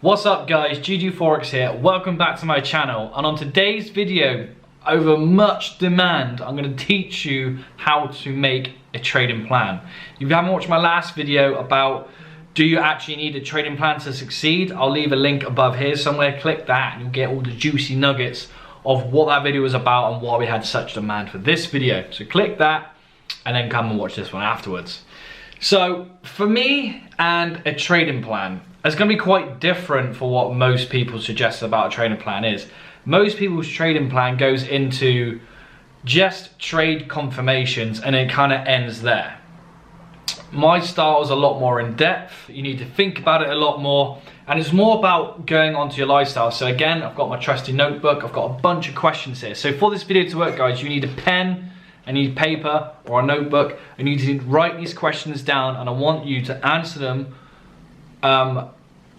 What's up guys, GGFOREX here, welcome back to my channel, and on today's video, over much demand, I'm going to teach you how to make a trading plan. If you haven't watched my last video about do you actually need a trading plan to succeed, I'll leave a link above here somewhere, click that and you'll get all the juicy nuggets of what that video was about and why we had such demand for this video. So click that and then come and watch this one afterwards. So for me and a trading plan, it's going to be quite different for what most people suggest about a trading plan is. Most people's trading plan goes into just trade confirmations and it kind of ends there. My style is a lot more in depth. You need to think about it a lot more, and it's more about going onto your lifestyle. So again, I've got my trusty notebook, I've got a bunch of questions here. So for this video to work guys, you need a pen, I need paper or a notebook, and you need to write these questions down, and I want you to answer them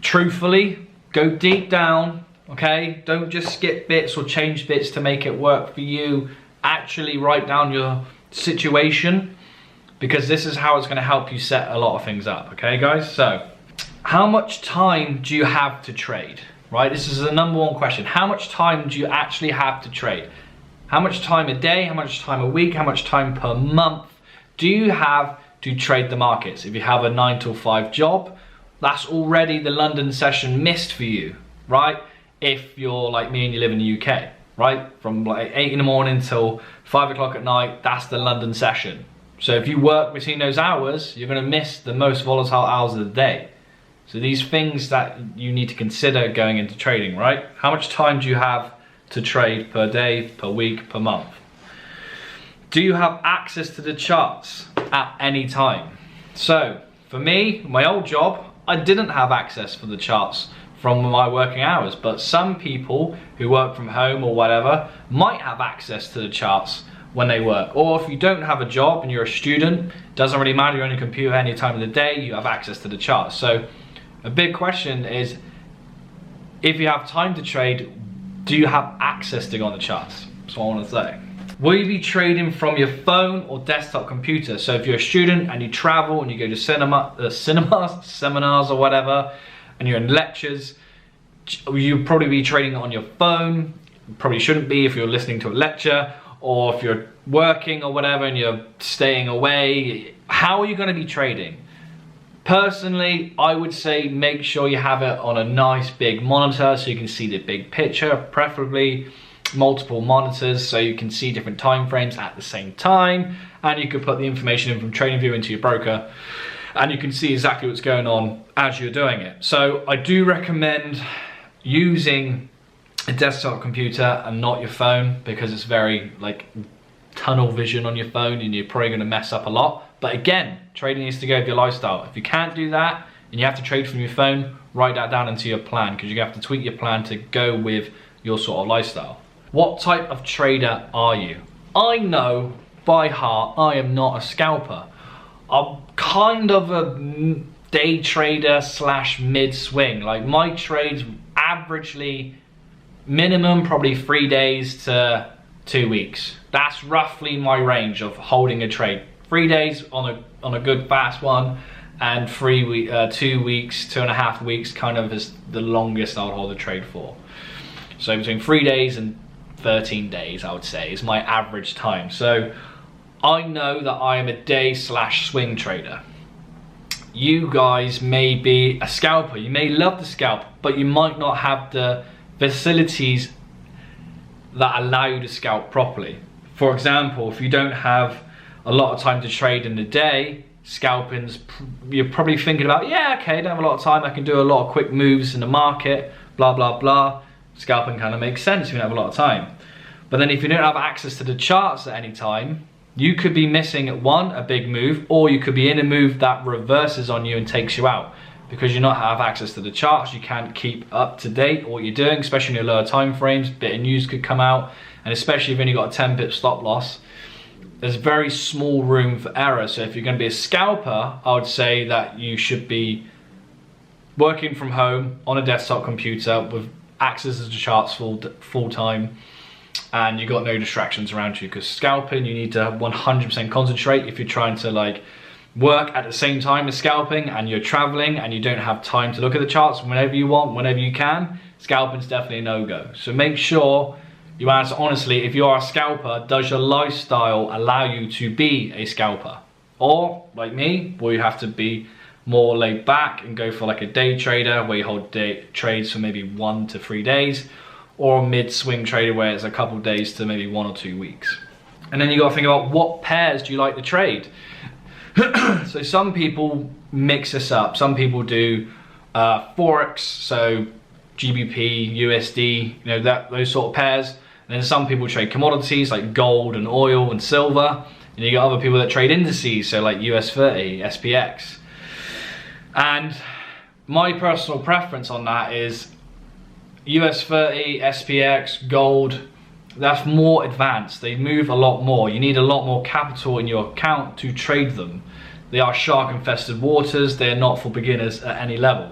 truthfully, go deep down, okay? Don't just skip bits or change bits to make it work for you. Actually write down your situation, because this is how it's going to help you set a lot of things up, okay guys? So, how much time do you have to trade, right? This is the number one question. How much time do you actually have to trade? How much time a day, how much time a week, how much time per month do you have to trade the markets? If you have a 9 to 5 job, that's already the London session missed for you, right? If you're like me and you live in the UK, right? From like 8 in the morning till 5 o'clock at night, that's the London session. So if you work between those hours, you're gonna miss the most volatile hours of the day. So these things that you need to consider going into trading, right? How much time do you have to trade per day, per week, per month? Do you have access to the charts at any time? So for me, my old job, I didn't have access for the charts from my working hours, but some people who work from home or whatever might have access to the charts when they work. Or if you don't have a job and you're a student, doesn't really matter, you're on your computer any time of the day, you have access to the charts. So a big question is, if you have time to trade, do you have access to go on the charts? That's what I want to say. Will you be trading from your phone or desktop computer? So if you're a student and you travel and you go to cinemas, seminars or whatever, and you're in lectures, you'll probably be trading on your phone. You probably shouldn't be if you're listening to a lecture, or if you're working or whatever and you're staying away. How are you going to be trading? Personally, I would say make sure you have it on a nice big monitor so you can see the big picture, preferably multiple monitors so you can see different time frames at the same time, and you could put the information in from TradingView into your broker and you can see exactly what's going on as you're doing it. So I do recommend using a desktop computer and not your phone, because it's very like tunnel vision on your phone and you're probably going to mess up a lot. But again, trading needs to go with your lifestyle. If you can't do that and you have to trade from your phone, write that down into your plan, because you have to tweak your plan to go with your sort of lifestyle. What type of trader are you? I know by heart I am not a scalper. I'm kind of a day trader slash mid swing. Like my trades averagely minimum probably 3 days to 2 weeks. That's roughly my range of holding a trade. 3 days on a good fast one, and 2 weeks, 2.5 weeks kind of is the longest I'll hold a trade for. So between 3 days and 13 days, I would say, is my average time. So I know that I am a day slash swing trader. You guys may be a scalper, you may love the scalp, but you might not have the facilities that allow you to scalp properly. For example, if you don't have a lot of time to trade in the day, scalping's, you're probably thinking about, yeah, okay, I don't have a lot of time, I can do a lot of quick moves in the market, blah, blah, blah. Scalping kind of makes sense if you don't have a lot of time. But then if you don't have access to the charts at any time, you could be missing a big move, or you could be in a move that reverses on you and takes you out. Because you not have access to the charts, you can't keep up to date what you're doing, especially in your lower time frames. Bit of news could come out, and especially if you've only got a 10 pip stop loss, there's very small room for error. So if you're going to be a scalper, I would say that you should be working from home on a desktop computer with access to the charts full time, and you've got no distractions around you, because scalping, you need to 100% concentrate if you're trying to like work at the same time as scalping and you're traveling and you don't have time to look at the charts whenever you want, whenever you can, scalping's definitely a no-go. So make sure you answer honestly, if you are a scalper, does your lifestyle allow you to be a scalper? Or, like me, will you have to be more laid back and go for like a day trader where you hold trades for maybe 1 to 3 days, or a mid-swing trader where it's a couple days to maybe 1 or 2 weeks. And then you got to think about what pairs do you like to trade. So some people mix this up. Some people do Forex, so GBP, USD, you know, those sort of pairs. And then some people trade commodities like gold and oil and silver. And you got other people that trade indices, so like US 30, SPX. And my personal preference on that is US 30, SPX, gold, that's more advanced. They move a lot more. You need a lot more capital in your account to trade them. They are shark infested waters. They're not for beginners at any level.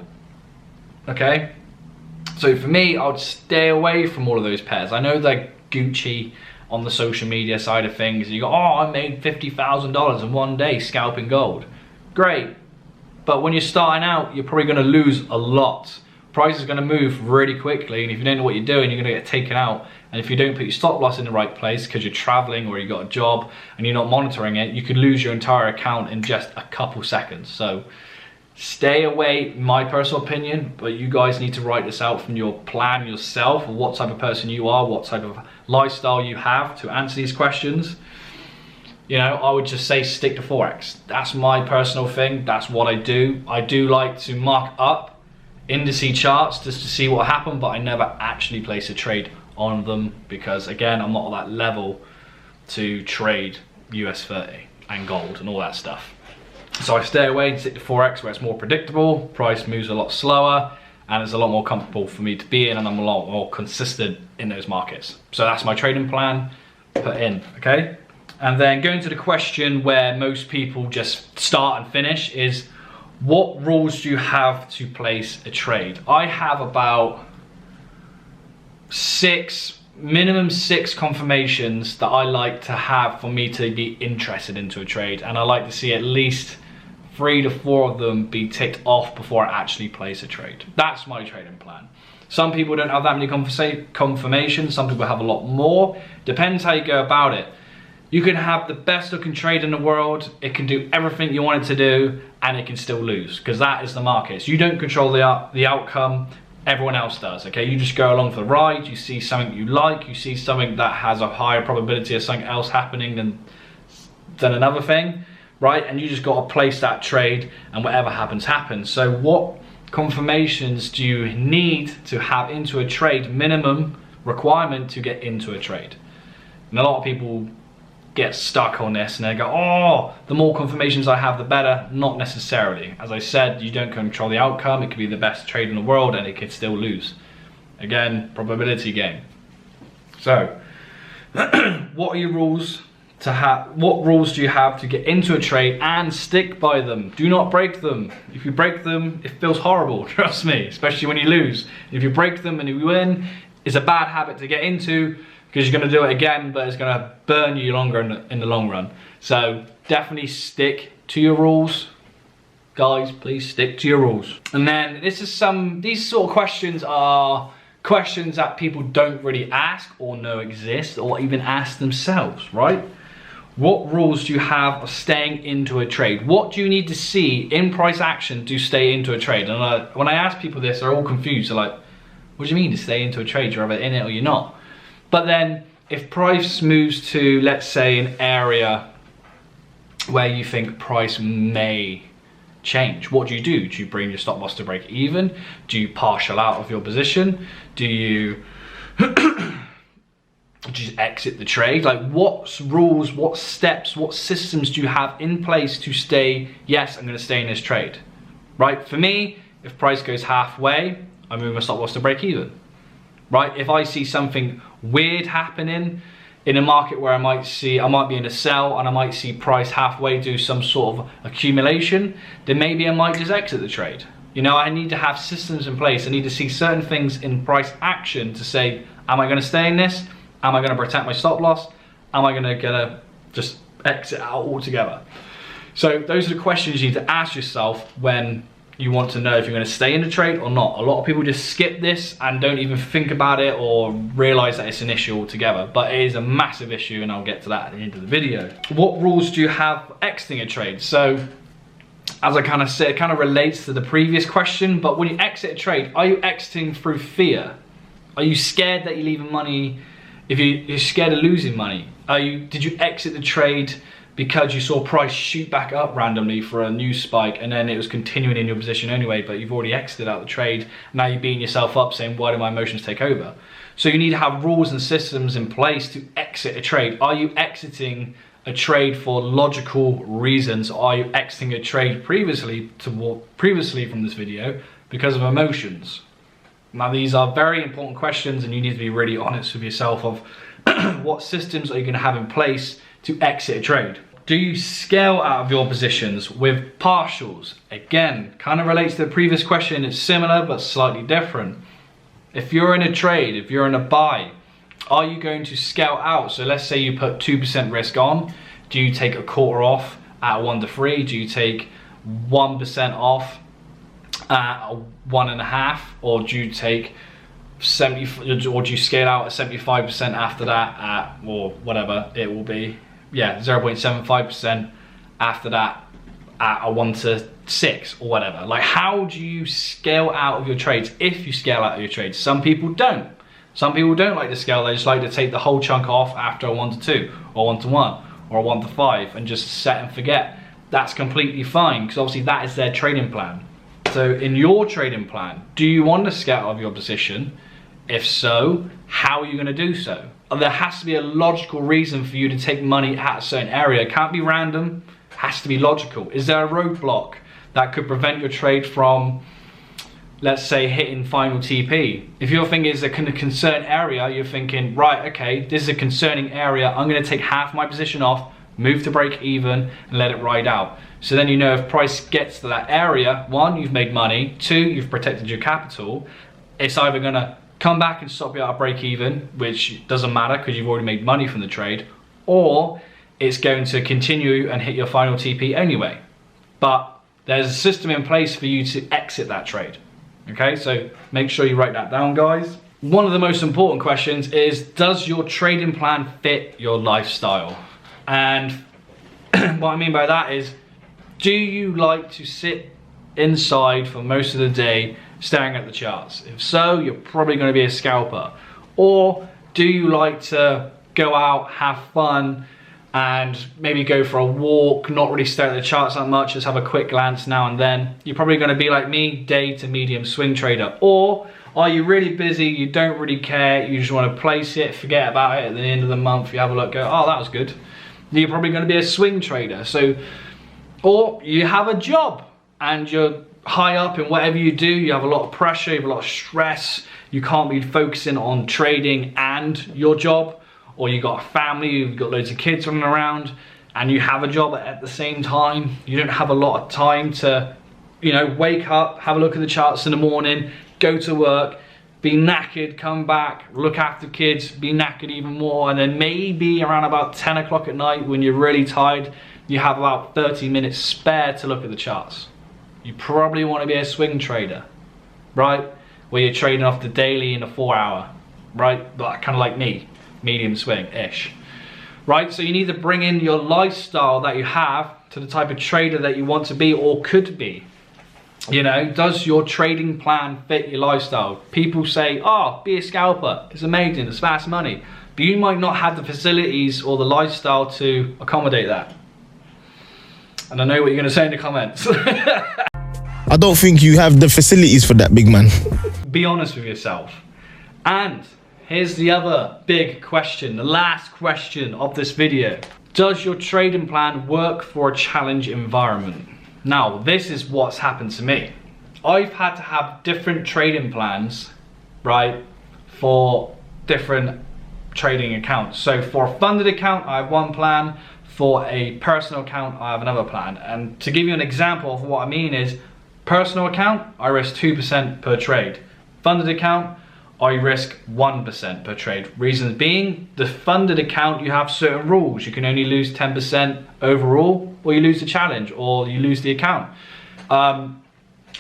Okay? So for me, I would stay away from all of those pairs. I know they're Gucci on the social media side of things. You go, oh, I made $50,000 in 1 day scalping gold. Great. But when you're starting out, you're probably going to lose a lot. Price is going to move really quickly, and if you don't know what you're doing, you're going to get taken out. And if you don't put your stop loss in the right place because you're traveling or you've got a job and you're not monitoring it, you could lose your entire account in just a couple seconds. So stay away, my personal opinion, but you guys need to write this out from your plan yourself, what type of person you are, what type of lifestyle you have to answer these questions. You know, I would just say stick to Forex. That's my personal thing. That's what I do. I do like to mark up indice charts just to see what happened, but I never actually place a trade on them because, again, I'm not at that level to trade US 30 and gold and all that stuff. So I stay away and stick to Forex where it's more predictable, price moves a lot slower, and it's a lot more comfortable for me to be in, and I'm a lot more consistent in those markets. So that's my trading plan put in, okay? And then going to the question where most people just start and finish is, what rules do you have to place a trade? I have about minimum six confirmations that I like to have for me to be interested into a trade, and I like to see at least 3 to 4 of them be ticked off before I actually place a trade. That's my trading plan. Some people don't have that many confirmations, some people have a lot more. Depends how you go about it. You can have the best looking trade in the world, it can do everything you want it to do, and it can still lose, because that is the markets. You don't control the outcome, everyone else does, okay? You just go along for the ride, you see something you like, you see something that has a higher probability of something else happening than another thing, right? And you just got to place that trade, and whatever happens, happens. So what confirmations do you need to have into a trade, minimum requirement to get into a trade? And a lot of people get stuck on this and they go, oh, the more confirmations I have, the better. Not necessarily. As I said, you don't control the outcome. It could be the best trade in the world and it could still lose. Again, probability game. So, what are your rules to have? What rules do you have to get into a trade and stick by them? Do not break them. If you break them, it feels horrible, trust me, especially when you lose. If you break them and you win, it's a bad habit to get into, because you're going to do it again, but it's going to burn you longer in the long run. So definitely stick to your rules. Guys, please stick to your rules. And then these sort of questions are questions that people don't really ask or know exist or even ask themselves, right? What rules do you have of staying into a trade? What do you need to see in price action to stay into a trade? And when I ask people this, they're all confused. They're like, what do you mean to stay into a trade? You're either in it or you're not. But then if price moves to, let's say, an area where you think price may change, what do? Do you bring your stop loss to break even? Do you partial out of your position? Do you just exit the trade? Like, what rules, what steps, what systems do you have in place to stay, yes, I'm going to stay in this trade, right? For me, if price goes halfway, I move my stop loss to break even. Right, if I see something weird happening in a market where I might be in a sell and I might see price halfway do some sort of accumulation, then maybe I might just exit the trade. You know, I need to have systems in place. I need to see certain things in price action to say, am I going to stay in this? Am I going to protect my stop loss? Am I going to just exit out altogether? So those are the questions you need to ask yourself when you want to know if you're going to stay in the trade or not. A lot of people just skip this and don't even think about it or realize that it's an issue altogether, but it is a massive issue, and I'll get to that at the end of the video. What rules do you have for exiting a trade? So as I kind of said, it kind of relates to the previous question, but when you exit a trade, are you exiting through fear? Are you scared that you're leaving money? If you're scared of losing money, did you exit the trade because you saw price shoot back up randomly for a new spike and then it was continuing in your position anyway, but you've already exited out the trade? Now you're beating yourself up saying, why do my emotions take over? So you need to have rules and systems in place to exit a trade. Are you exiting a trade for logical reasons? Or are you exiting a trade previously from this video because of emotions? Now these are very important questions, and you need to be really honest with yourself of what systems are you going to have in place to exit a trade. Do you scale out of your positions with partials? Again, kind of relates to the previous question. It's similar but slightly different. If you're in a trade, if you're in a buy, are you going to scale out? So let's say you put 2% risk on. Do you take a quarter off at 1 to 3? Do you take 1% off at 1.5? Or do you take 70, or do you scale out at 75% after that at, or whatever it will be? Yeah, 0.75% after that at a 1 to 6 or whatever. Like, how do you scale out of your trades if you scale out of your trades? Some people don't. Some people don't like to scale. They just like to take the whole chunk off after a 1 to 2 or 1 to 1 or a 1 to 5 and just set and forget. That's completely fine, because obviously that is their trading plan. So in your trading plan, do you want to scale out of your position? If so, how are you going to do so? There has to be a logical reason for you to take money at a certain area. It can't be random, it has to be logical. Is there a roadblock that could prevent your trade from, let's say, hitting final TP? If your thing is a concerned area, you're thinking, right, okay, this is a concerning area, I'm going to take half my position off, move to break even, and let it ride out. So then you know if price gets to that area, 1, you've made money, 2, you've protected your capital. It's either going to come back and stop you at a break even, which doesn't matter because you've already made money from the trade, or it's going to continue and hit your final TP anyway. But there's a system in place for you to exit that trade. Okay, so make sure you write that down, guys. One of the most important questions is, does your trading plan fit your lifestyle? And what I mean by that is, do you like to sit inside for most of the day staring at the charts? If so, you're probably going to be a scalper. Or do you like to go out, have fun, and maybe go for a walk, not really stare at the charts that much, just have a quick glance now and then? You're probably going to be like me, day to medium swing trader. Or are you really busy, you don't really care, you just want to place it, forget about it, at the end of the month you have a look, go, oh, that was good. You're probably going to be a swing trader. So, or you have a job and you're high up in whatever you do, you have a lot of pressure, you have a lot of stress, you can't be focusing on trading and your job, or you got a family, you've got loads of kids running around, and you have a job at the same time. You don't have a lot of time to, you know, wake up, have a look at the charts in the morning, go to work, be knackered, come back, look after kids, be knackered even more, and then maybe around about 10 o'clock at night when you're really tired, you have about 30 minutes spare to look at the charts. You probably want to be a swing trader, right? Where you're trading off the daily and the 4 hour, right? Kind of like me, medium swing-ish, right? So you need to bring in your lifestyle that you have to the type of trader that you want to be or could be. You know, does your trading plan fit your lifestyle? People say, oh, be a scalper, it's amazing, it's fast money. But you might not have the facilities or the lifestyle to accommodate that. And I know what you're going to say in the comments. I don't think you have the facilities for that, big man. Be honest with yourself. And here's the other big question, the last question of this video. Does your trading plan work for a challenge environment? Now, this is what's happened to me. I've had to have different trading plans, right, for different trading accounts. So for a funded account, I have one plan. For a personal account, I have another plan. And to give you an example of what I mean is, personal account, I risk 2% per trade. Funded account, I risk 1% per trade. Reasons being, the funded account, you have certain rules. You can only lose 10% overall, or you lose the challenge, or you lose the account.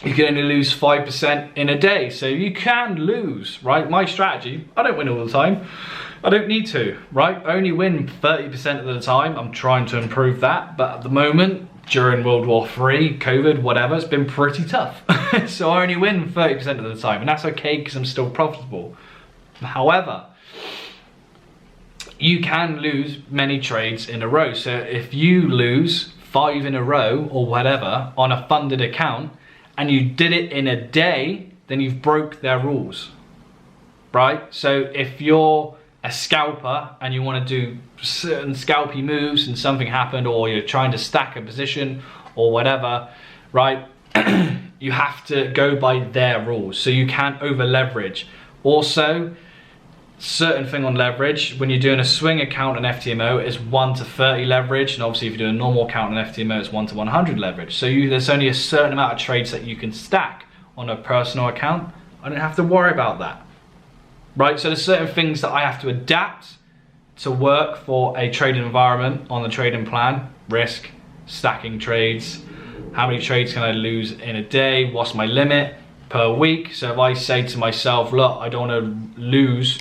You can only lose 5% in a day, so you can lose, right? My strategy, I don't win all the time. I don't need to, right? I only win 30% of the time. I'm trying to improve that, but at the moment, during World War III, COVID, whatever, it's been pretty tough. So I only win 30% of the time, and that's okay because I'm still profitable. However, you can lose many trades in a row. So if you lose 5 in a row or whatever on a funded account, and you did it in a day, then you've broke their rules, right? So if you're a scalper and you want to do certain scalpy moves and something happened, or you're trying to stack a position or whatever, right? You have to go by their rules, so you can't over leverage. Also, certain thing on leverage, when you're doing a swing account on FTMO, is 1 to 30 leverage, and obviously if you do a normal account on FTMO, it's 1 to 100 leverage. So there's only a certain amount of trades that you can stack on a personal account. I don't have to worry about that, right? So there's certain things that I have to adapt to work for a trading environment on the trading plan. Risk, stacking trades, how many trades can I lose in a day, what's my limit per week. So if I say to myself, look, I don't want to lose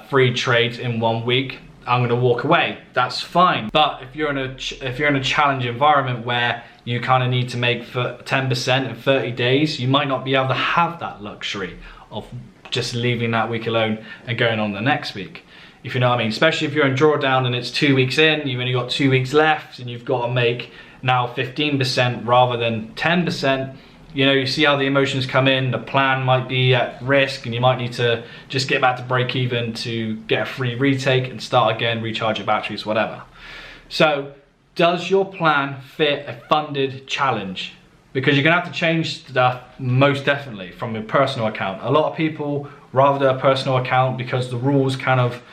3 trades in 1 week, I'm going to walk away. That's fine. But if you're in a challenge environment where you kind of need to make for 10% in 30 days, you might not be able to have that luxury of just leaving that week alone and going on the next week. If you know what I mean. Especially if you're in drawdown and it's 2 weeks in, you've only got 2 weeks left, and you've got to make now 15% rather than 10%. You know, you see how the emotions come in, the plan might be at risk, and you might need to just get back to break even to get a free retake and start again, recharge your batteries, whatever. So, does your plan fit a funded challenge? Because you're gonna have to change stuff, most definitely, from your personal account. A lot of people rather do a personal account because the rules kind of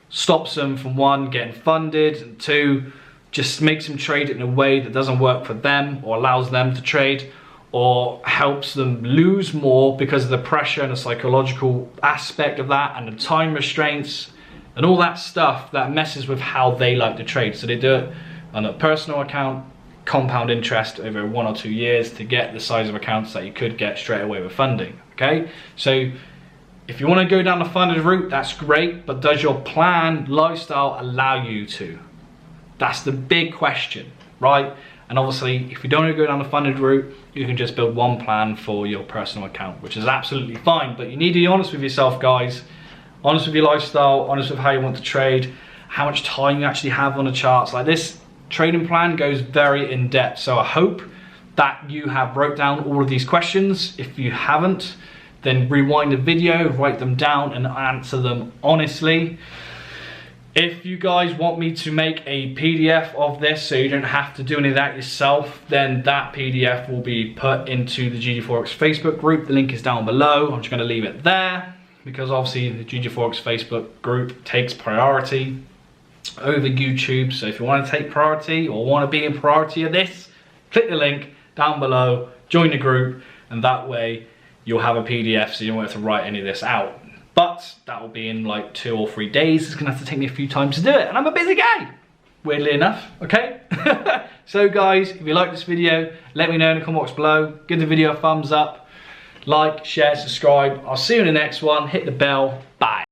stops them from 1, getting funded, and 2, just makes them trade it in a way that doesn't work for them or allows them to trade, or helps them lose more because of the pressure and the psychological aspect of that, and the time restraints and all that stuff that messes with how they like to trade. So they do it on a personal account, compound interest over 1 or 2 years to get the size of accounts that you could get straight away with funding, okay? So if you want to go down the funded route, that's great, but does your plan, lifestyle allow you to? That's the big question, right? And obviously, if you don't want to go down the funded route, you can just build one plan for your personal account, which is absolutely fine. But you need to be honest with yourself, guys. Honest with your lifestyle, honest with how you want to trade, how much time you actually have on the charts. Like, this trading plan goes very in depth. So I hope that you have wrote down all of these questions. If you haven't, then rewind the video, write them down and answer them honestly. If you guys want me to make a PDF of this so you don't have to do any of that yourself, then that PDF will be put into the GGFOREX Facebook group. The link is down below. I'm just going to leave it there because obviously the GGFOREX Facebook group takes priority over YouTube. So if you want to take priority or want to be in priority of this, click the link down below, join the group, and that way you'll have a PDF so you don't have to write any of this out. But that will be in like 2 or 3 days. It's gonna have to take me a few times to do it, and I'm a busy guy, weirdly enough, okay? So guys, if you like this video, let me know in the comment box below. Give the video a thumbs up, like, share, subscribe. I'll see you in the next one. Hit the bell. Bye.